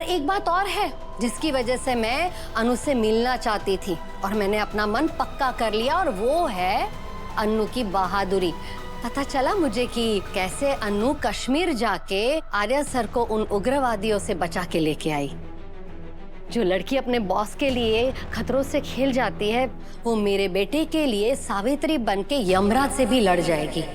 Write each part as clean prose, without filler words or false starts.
एक बात और है जिसकी वजह से मैं अनु से मिलना चाहती थी और मैंने अपना मन पक्का कर लिया, और वो है अनु की बहादुरी। पता चला मुझे कि कैसे अनु कश्मीर जाके आर्या सर को उन उग्रवादियों से बचा के लेके आई। जो लड़की अपने बॉस के लिए खतरों से खेल जाती है, वो मेरे बेटे के लिए सावित्री बन के यमराज से भी लड़ जाएगी।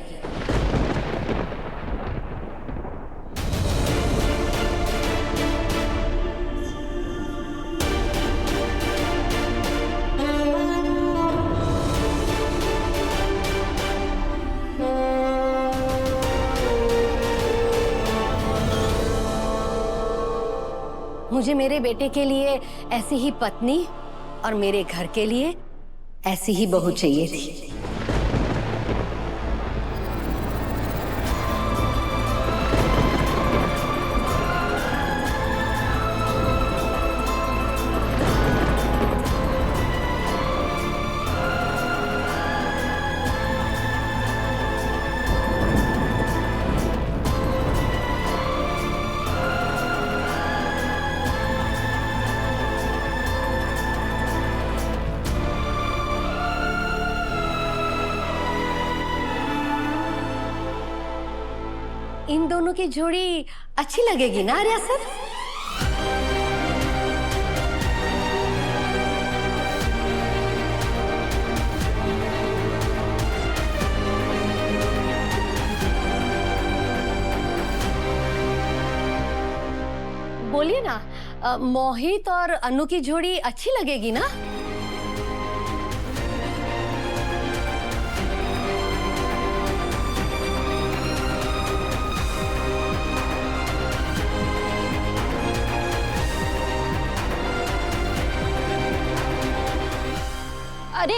मुझे मेरे बेटे के लिए ऐसी ही पत्नी और मेरे घर के लिए ऐसी ही बहू चाहिए थी। इन दोनों की जोड़ी अच्छी लगेगी ना आर्या सर? बोलिए ना, मोहित और अनु की जोड़ी अच्छी लगेगी ना? अरे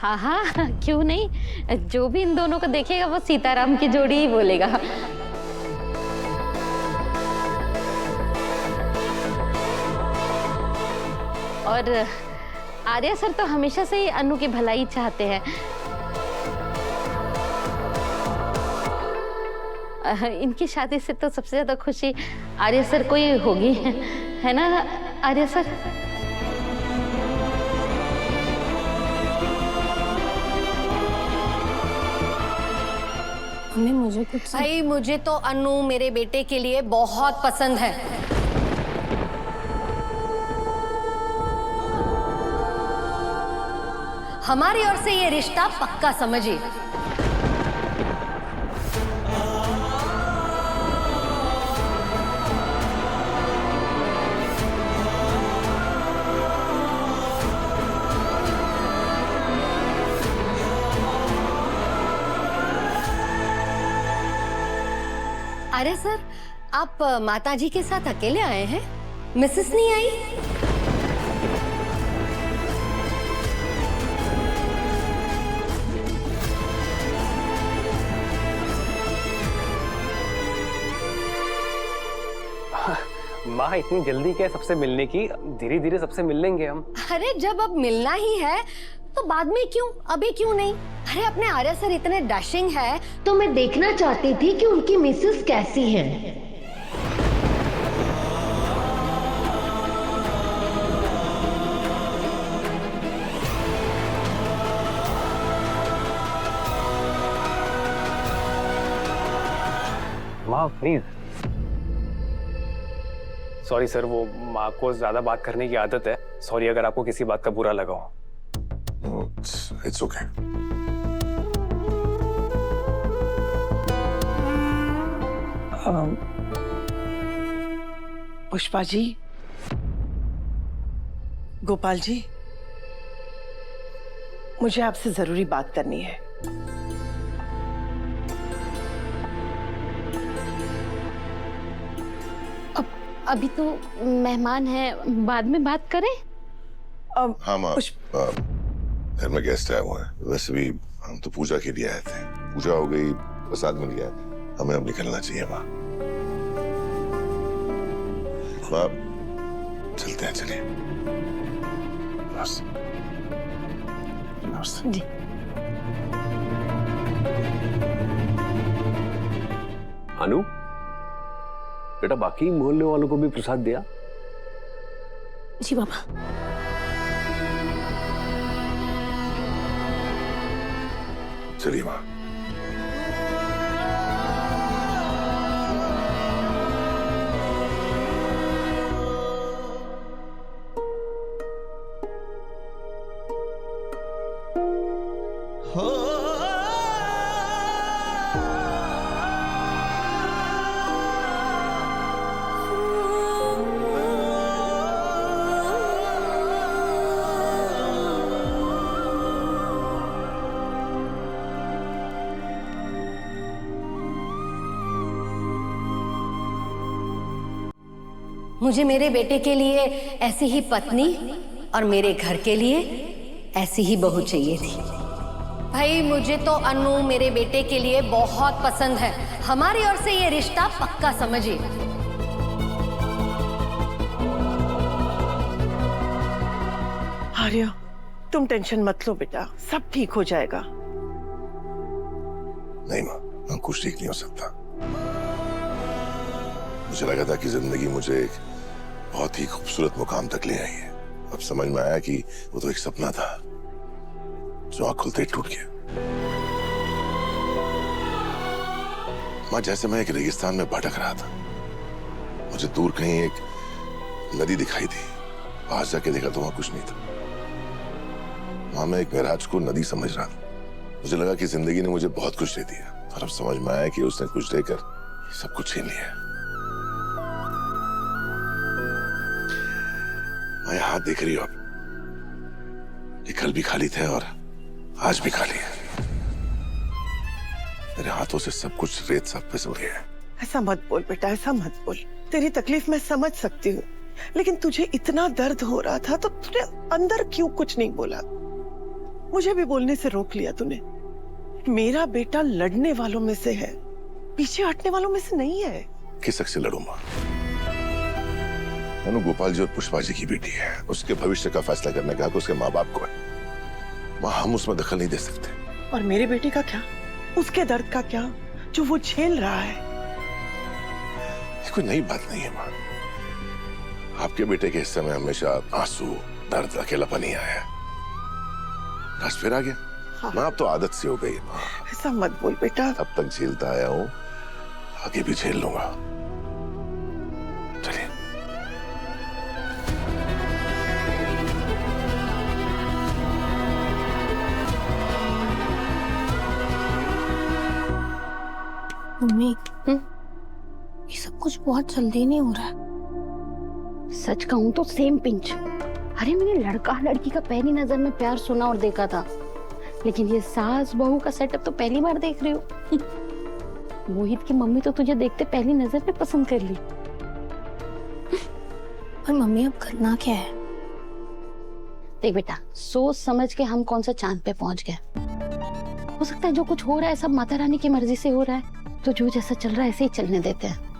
हाँ हाँ, क्यों नहीं। जो भी इन दोनों को देखेगा वो सीताराम की जोड़ी ही बोलेगा। और आर्या सर तो हमेशा से ही अनु की भलाई चाहते हैं। इनकी शादी से तो सबसे ज्यादा खुशी आर्या सर को ही होगी, है ना आर्या सर? मुझे कुछ भाई, मुझे तो अनु मेरे बेटे के लिए बहुत पसंद है। हमारी ओर से ये रिश्ता पक्का समझिए। अरे सर, आप माताजी के साथ अकेले आए हैं? मिसेस नहीं आई? माँ इतनी जल्दी क्या है सबसे मिलने की? धीरे धीरे सबसे मिल लेंगे हम। अरे जब अब मिलना ही है तो बाद में क्यों, अभी क्यों नहीं? अरे अपने आर्या सर इतने डैशिंग है तो मैं देखना चाहती थी कि उनकी मिसेस कैसी हैं। माँ प्लीज। सॉरी सर, वो माँ को ज्यादा बात करने की आदत है। सॉरी अगर आपको किसी बात का बुरा लगा हो। It's okay. पुष्पा जी, गोपाल जी, मुझे आपसे जरूरी बात करनी है। अभी तो मेहमान है, बाद में बात करें। हाँ माँ, घर में गेस्ट आए हुए हैं। वैसे भी हम तो पूजा के लिए आए थे। पूजा हो गई, प्रसाद मिल गया, हमें अब निकलना चाहिए माँ। माँ चलते हैं, चलिए। नमस्ते। नमस्ते जी। अनु, बेटा बाकी मोहल्ले वालों को भी प्रसाद दिया? जी बाबा। चलिए माँ। मुझे मेरे बेटे के लिए ऐसी ही पत्नी और मेरे घर के लिए ऐसी ही बहू चाहिए थी। भाई मुझे तो अनु मेरे बेटे के लिए बहुत पसंद है। हमारी ओर से ये रिश्ता पक्का समझिए। आर्या, तुम टेंशन मत लो बेटा, सब ठीक हो जाएगा। नहीं माँ, अंकुश ठीक नहीं हो सकता। मुझे लगा था कि जिंदगी मुझे एक बहुत ही खूबसूरत मुकाम तक ले आई है। अब समझ में आया कि वो तो एक सपना था जो आँख खुलते ही टूट गया। माँ, जैसे मैं एक रेगिस्तान में भटक रहा था, मुझे दूर कहीं एक नदी दिखाई दी। पास जाके देखा तो वहां कुछ नहीं था। वहां मैं एक मिराज को नदी समझ रहा था। मुझे लगा कि जिंदगी ने मुझे बहुत कुछ दे दिया, और अब समझ में आया कि उसने कुछ देकर सब कुछ छीन लिया। मैं हाथ देख रही हूं अब, ये कल भी खाली थे और आज भी खाली है। मेरे हाथों से सब कुछ रेत सा फिसल गया है। ऐसा मत बोल बेटा, ऐसा मत बोल। तेरी तकलीफ मैं समझ सकती हूँ, लेकिन तुझे इतना दर्द हो रहा था तो तूने अंदर क्यों कुछ नहीं बोला? मुझे भी बोलने से रोक लिया तूने। मेरा बेटा लड़ने वालों में से है, पीछे हटने वालों में से नहीं है। किस हक से लड़ूं मां? अनु गोपाल जी और पुष्पा जी की बेटी है। उसके भविष्य का फैसला करने का हक उसके माँ बाप को है। मां, हम उसमें दखल नहीं दे सकते। और मेरे बेटे का क्या? उसके दर्द का क्या जो वो झेल रहा है? ये कोई नई बात नहीं है मां। आपके बेटे के हिस्से में हमेशा आंसू, दर्द, अकेलापन ही आया। आज फिर आ गया। हाँ। मां, अब तो आदत सी हो गई है मां। ऐसा मत बोल बेटा। अब तक झेलता आया हूं, आगे भी झेल लूंगा। चलिए। मम्मी, ये सब कुछ बहुत जल्दी नहीं हो रहा है। सच कहूं तो सेम पिंच। अरे मैंने लड़का लड़की का पहली नजर में प्यार सुना और देखा था, लेकिन ये सास बहू का सेटअप तो पहली बार देख रही हूँ। मोहित की मम्मी तो तुझे देखते पहली नजर में पसंद कर ली। पर मम्मी अब करना क्या है? देख बेटा, सोच समझ के हम कौन सा चांद पे पहुंच गए। हो सकता है जो कुछ हो रहा है सब माता रानी की मर्जी से हो रहा है, तो जो जैसा चल रहा है ऐसे ही चलने देते हैं।